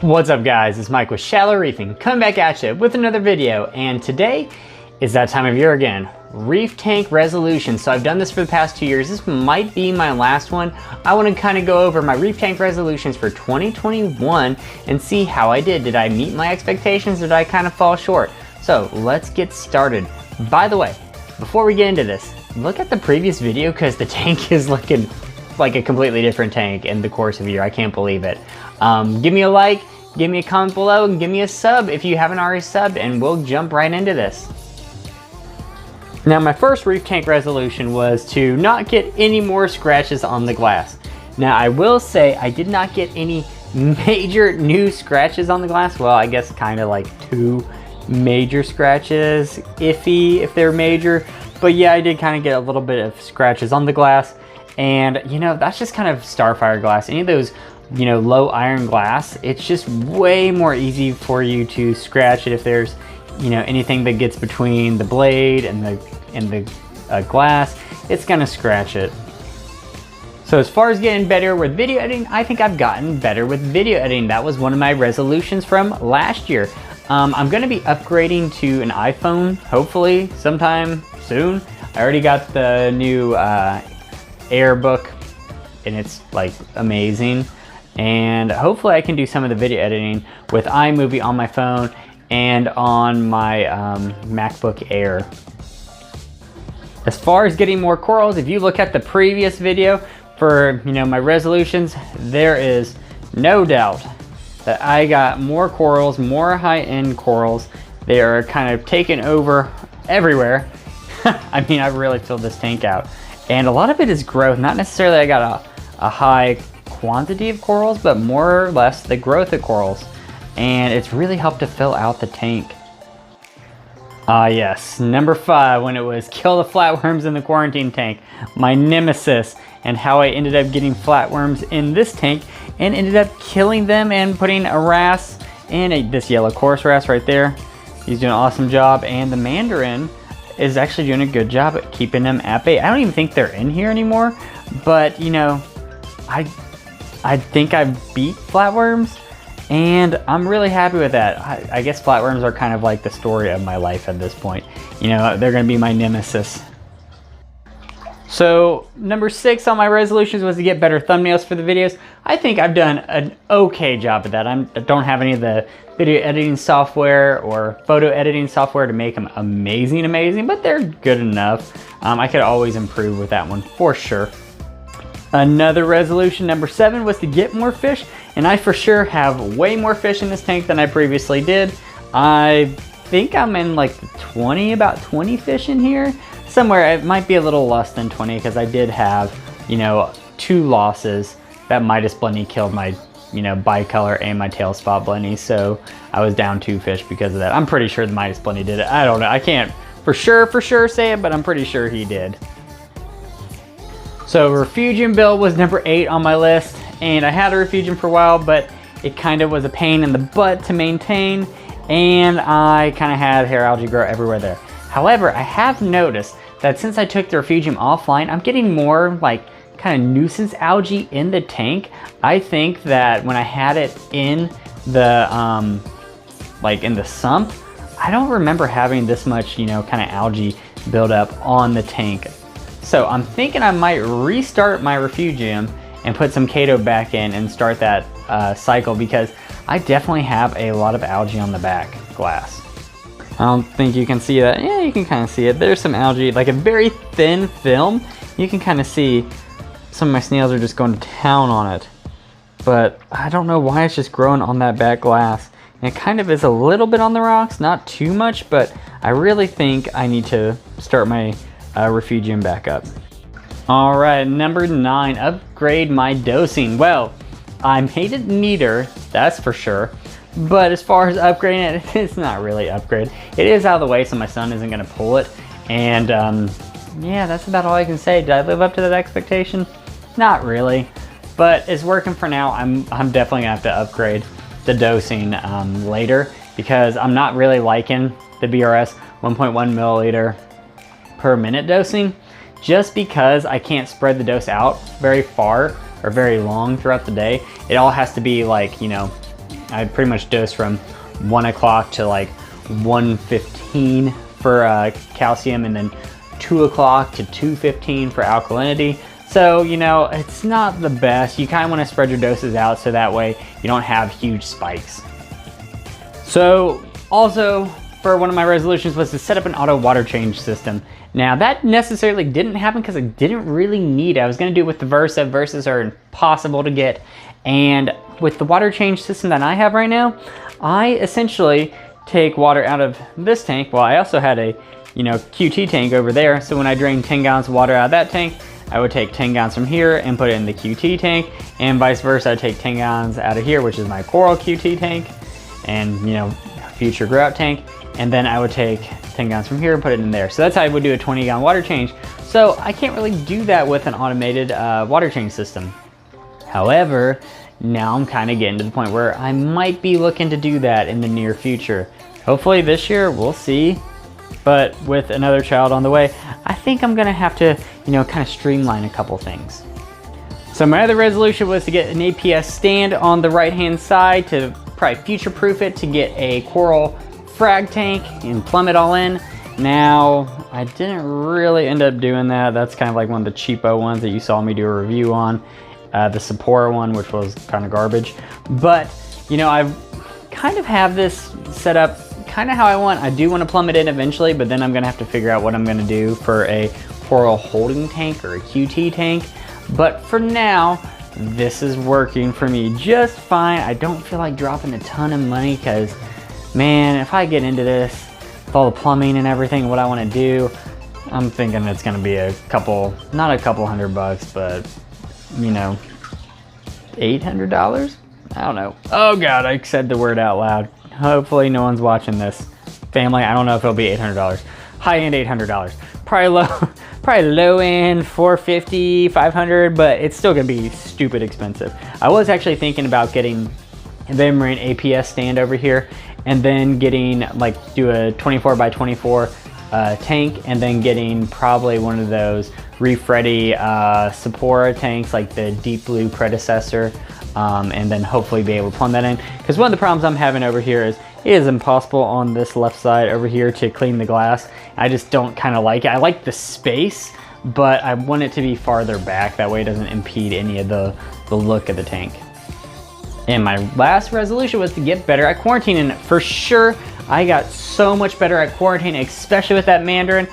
What's up guys, it's Mike with Shallow Reefing, coming back at you with another video, and today is that time of year again, reef tank resolution. So I've done this for the past 2 years. This might be my last one. I want to kind of go over my reef tank resolutions for 2021 and see how I did. Did I meet my expectations or did I kind of fall short? So let's get started. By the way, before we get into this, look at the previous video because the tank is looking like a completely different tank in the course of a year. I can't believe it. Give me a like, give me a comment below, and give me a sub if you haven't already subbed, and we'll jump right into this. Now, my first reef tank resolution was to not get any more scratches on the glass. Now, I will say I did not get any major new scratches on the glass. Well, I guess kind of like 2 major scratches, iffy if they're major. But yeah, I did kind of get a little bit of scratches on the glass. And, you know, that's just kind of Starfire glass. Any of those, you know, low iron glass, it's just way more easy for you to scratch it if there's, you know, anything that gets between the blade and the glass, it's gonna scratch it. So as far as getting better with video editing, I think I've gotten better with video editing. That was one of my resolutions from last year. I'm gonna be upgrading to an iPhone, hopefully sometime soon. I already got the new Airbook, and it's like amazing. And hopefully I can do some of the video editing with iMovie on my phone and on my MacBook Air. As far as getting more corals, if you look at the previous video for, you know, my resolutions, there is no doubt that I got more corals, more high-end corals. They are kind of taken over everywhere. I mean, I've really filled this tank out. And a lot of it is growth, not necessarily I got a high quantity of corals, but more or less the growth of corals. And it's really helped to fill out the tank. Yes, number 5, when it was kill the flatworms in the quarantine tank, my nemesis, and how I ended up getting flatworms in this tank and ended up killing them and putting a wrasse and this yellow coarse wrasse right there. He's doing an awesome job, and the mandarin is actually doing a good job at keeping them at bay. I don't even think they're in here anymore, but you know, I think I beat flatworms, and I'm really happy with that. I guess flatworms are kind of like the story of my life at this point. You know, they're gonna be my nemesis. So number 6 on my resolutions was to get better thumbnails for the videos. I think I've done an okay job of that. I don't have any of the video editing software or photo editing software to make them amazing, but they're good enough. I could always improve with that one for sure. Another resolution, number 7, was to get more fish, and I for sure have way more fish in this tank than I previously did. I think I'm in like about 20 fish in here. Somewhere, it might be a little less than 20 because I did have, you know, 2 losses. That Midas Blenny killed my, you know, bicolor and my tail spot Blenny, so I was down 2 fish because of that. I'm pretty sure the Midas Blenny did it. I don't know. I can't for sure say it, but I'm pretty sure he did. So Refugium build was number 8 on my list, and I had a Refugium for a while, but it kind of was a pain in the butt to maintain, and I kind of had hair algae grow everywhere there. However, I have noticed that since I took the Refugium offline, I'm getting more like kind of nuisance algae in the tank. I think that when I had it in the like in the sump, I don't remember having this much, you know, kind of algae build up on the tank. So I'm thinking I might restart my Refugium and put some Chaeto back in and start that cycle, because I definitely have a lot of algae on the back glass. I don't think you can see that. Yeah, you can kind of see it. There's some algae, like a very thin film. You can kind of see some of my snails are just going to town on it. But I don't know why it's just growing on that back glass. And it kind of is a little bit on the rocks, not too much, but I really think I need to start my Refugium back up. All right, number 9, upgrade my dosing. Well, I made it neater, that's for sure. But as far as upgrading it, it's not really upgrade. It is out of the way, so my son isn't gonna pull it. And yeah, that's about all I can say. Did I live up to that expectation? Not really, but it's working for now. I'm definitely gonna have to upgrade the dosing later, because I'm not really liking the BRS 1.1 milliliter per minute dosing, just because I can't spread the dose out very far or very long throughout the day. It all has to be like, you know, I pretty much dose from 1 o'clock to like 1:15 for calcium, and then 2 o'clock to 2:15 for alkalinity. So, you know, it's not the best. You kind of want to spread your doses out so that way you don't have huge spikes. So also, for one of my resolutions was to set up an auto water change system. Now that necessarily didn't happen because I didn't really need it. I was going to do it with the Versa. Versas are impossible to get. And with the water change system that I have right now, I essentially take water out of this tank. Well, I also had a, you know, QT tank over there. So when I drain 10 gallons of water out of that tank, I would take 10 gallons from here and put it in the QT tank, and vice versa. I'd take 10 gallons out of here, which is my coral QT tank, and, you know, future grout tank, and then I would take 10 gallons from here and put it in there. So that's how I would do a 20 gallon water change. So I can't really do that with an automated water change system. However, now I'm kind of getting to the point where I might be looking to do that in the near future. Hopefully this year, we'll see. But with another child on the way, I think I'm gonna have to, you know, kind of streamline a couple things. So my other resolution was to get an APS stand on the right-hand side to probably future-proof it, to get a coral frag tank and plumb it all in. Now, I didn't really end up doing that. That's kind of like one of the cheapo ones that you saw me do a review on. The Sephora one, which was kind of garbage. But, you know, I kind of have this set up kind of how I want. I do want to plumb it in eventually, but then I'm gonna have to figure out what I'm gonna do for a coral holding tank or a QT tank. But for now, this is working for me just fine. I don't feel like dropping a ton of money because, man, if I get into this with all the plumbing and everything, what I want to do, I'm thinking it's gonna be a couple, not a couple $100, but, you know, $800? I don't know. Oh God, I said the word out loud. Hopefully no one's watching this. Family, I don't know if it'll be $800. High end $800. Probably low end $450, $500, but it's still gonna be stupid expensive. I was actually thinking about getting a Vimmerine APS stand over here, and then getting, like, do a 24 by 24 tank, and then getting probably one of those Reef Ready Sephora tanks, like the deep blue predecessor, and then hopefully be able to plumb that in. Because one of the problems I'm having over here is it is impossible on this left side over here to clean the glass. I just don't kind of like it. I like the space, but I want it to be farther back. That way it doesn't impede any of the look of the tank. And my last resolution was to get better at quarantining. For sure, I got so much better at quarantining, especially with that Mandarin.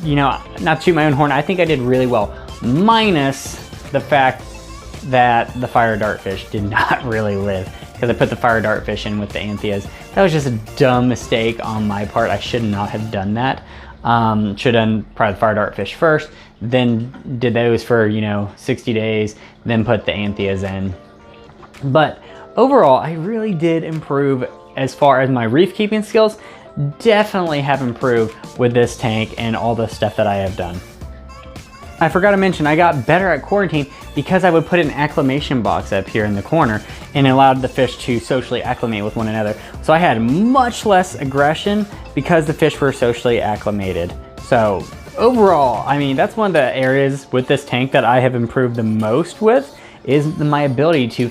You know, not to my own horn, I think I did really well, minus the fact that the fire dartfish did not really live, because I put the fire dartfish in with the Anthias. That was just a dumb mistake on my part. I should not have done that. Should have done probably the fire dartfish first, then did those for, you know, 60 days, then put the Anthias in. But overall, I really did improve as far as my reef keeping skills. Definitely have improved with this tank and all the stuff that I have done. I forgot to mention, I got better at quarantine because I would put an acclimation box up here in the corner, and it allowed the fish to socially acclimate with one another. So I had much less aggression because the fish were socially acclimated. So overall, I mean, that's one of the areas with this tank that I have improved the most with, is my ability to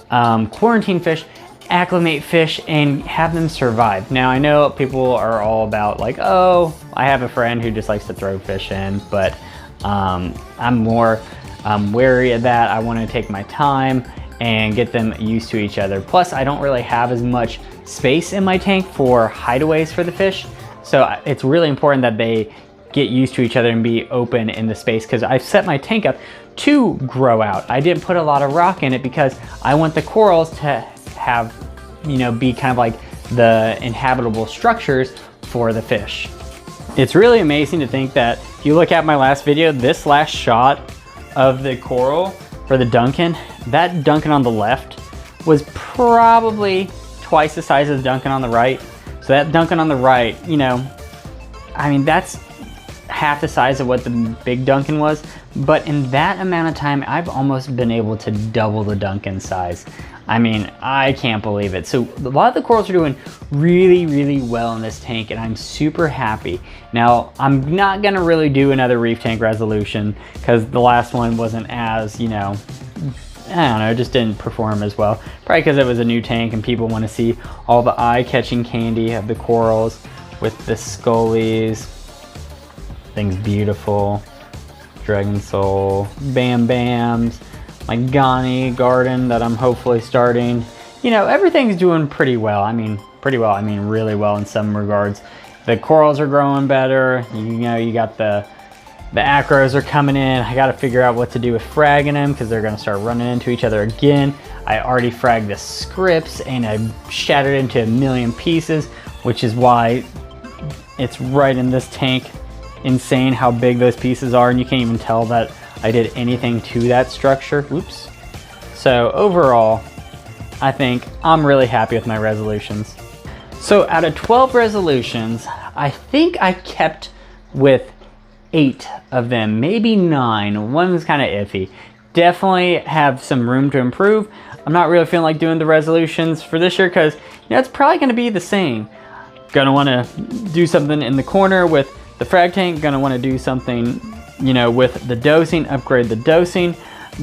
quarantine fish, acclimate fish, and have them survive. Now, I know people are all about like, oh, I have a friend who just likes to throw fish in, but I'm more wary of that. I want to take my time and get them used to each other. Plus, I don't really have as much space in my tank for hideaways for the fish. So it's really important that they get used to each other and be open in the space, because I've set my tank up to grow out. I didn't put a lot of rock in it because I want the corals to have, you know, be kind of like the inhabitable structures for the fish. It's really amazing to think that if you look at my last video, this last shot of the coral for the Dunkin, that Dunkin on the left was probably twice the size of the Dunkin on the right. So that Dunkin on the right, you know, I mean, that's half the size of what the big Dunkin was, but in that amount of time, I've almost been able to double the Dunkin size. I mean, I can't believe it. So a lot of the corals are doing really, really well in this tank, and I'm super happy. Now, I'm not gonna really do another reef tank resolution because the last one wasn't as, you know, I don't know, it just didn't perform as well. Probably because it was a new tank and people want to see all the eye-catching candy of the corals with the scullies. Things beautiful. Dragon Soul, Bam Bams, my Ghani garden that I'm hopefully starting. You know, everything's doing pretty well. I mean, really well in some regards. The corals are growing better. You know, you got the acros are coming in. I got to figure out what to do with fragging them because they're going to start running into each other again. I already fragged the scripts and I shattered it into a million pieces, which is why it's right in this tank. Insane how big those pieces are, and you can't even tell that I did anything to that structure. Oops. So overall, I think I'm really happy with my resolutions. So out of 12 resolutions, I think I kept with 8 of them, maybe 9. One was kind of iffy. Definitely have some room to improve. I'm not really feeling like doing the resolutions for this year because, you know, it's probably going to be the same. Gonna want to do something in the corner with the frag tank, gonna want to do something, you know, with the dosing, upgrade the dosing,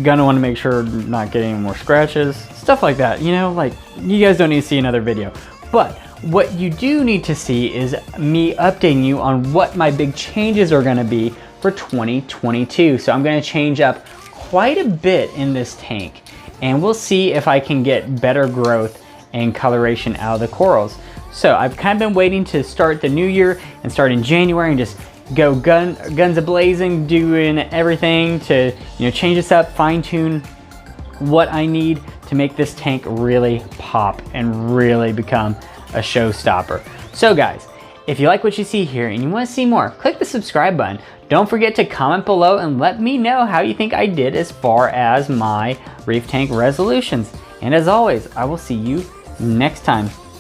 gonna want to make sure I'm not getting more scratches, stuff like that. You know, like, you guys don't need to see another video, but what you do need to see is me updating you on what my big changes are going to be for 2022. So I'm going to change up quite a bit in this tank, and we'll see if I can get better growth and coloration out of the corals. So I've kind of been waiting to start the new year and start in January and just go guns a-blazing, doing everything to, you know, change this up, fine tune what I need to make this tank really pop and really become a showstopper. So guys, if you like what you see here and you want to see more, click the subscribe button. Don't forget to comment below and let me know how you think I did as far as my reef tank resolutions. And as always, I will see you next time.